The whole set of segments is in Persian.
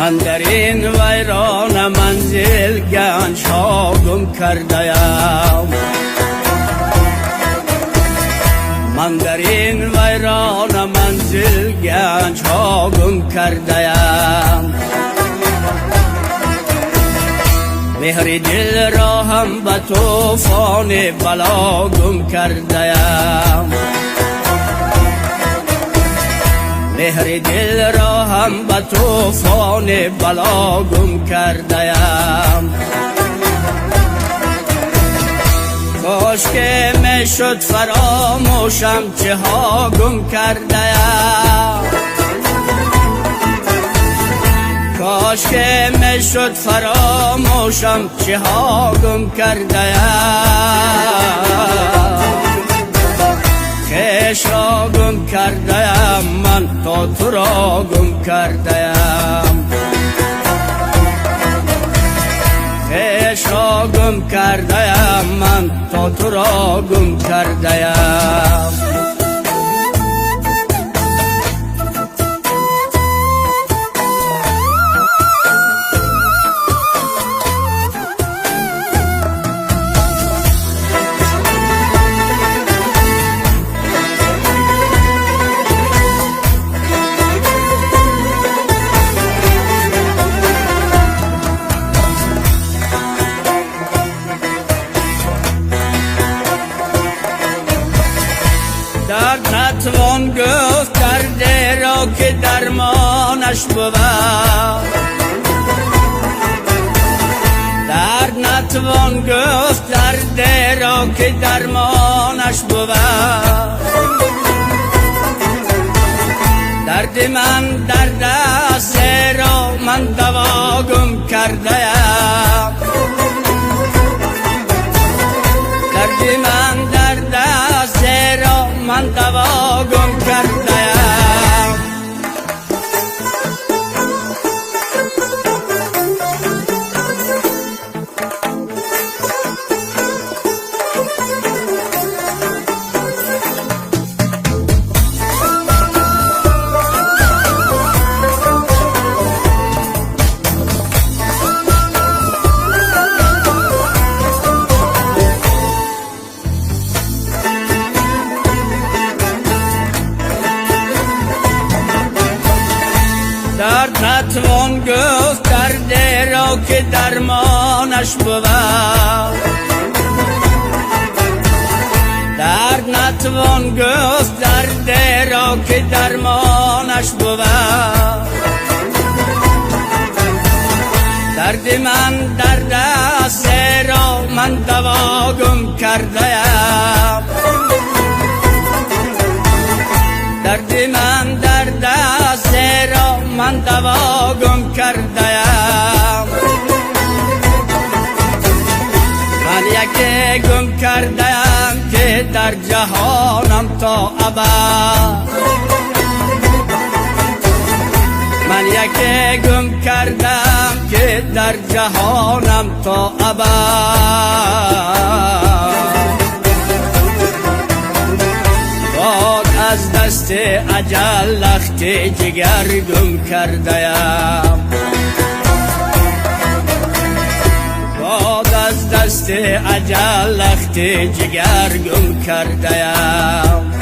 من در این ویران منزل گنج ها گم کرده‌ام. من در این ویران منزل گنج ها گم کرده‌ام. مهر دل را هم به طوفان بلا گم کرده‌ام. مهر دل را هم به طوفان بلا گم کرده‌ام. کاش که میشد فراموشم چه ها گم کرده‌ام. کاش که میشد فراموشم چه ها گم کرده‌ام. خویش را گم کرده‌ام من تا تو را گم کرده‌ام. خویش را گم کرده‌ام من تا تو را گم کرده‌ام. درد نتوان گفت درد را که درمانش بود. درد نتوان گفت درد را که درمانش بود. درد من درد است را من دوا گم کرده‌ام. درد من درد است را من دوا گم کرده‌ام. درد نتوان گفت درد را که درمانش بود. درد نتوان گفت درد را که درمانش بود. درد من درد است را من دوا گم کرده‌ام. درد من درد است را من دوا گم کرده‌ام. من یکی گم کرده‌ام که در جهانم تا ابد. من یکی گم کردم که در جهانم تا ابد. از دست اجل لخت جگر گم کرده‌ام. باد از دست اجل لخت جگر گم کرده‌ام.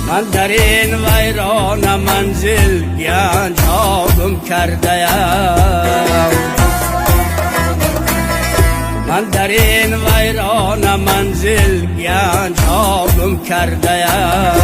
من در این ویران منزل گنج ها گم کرده‌ام. من در این ویران منزل گنج ها گم کرده‌ام.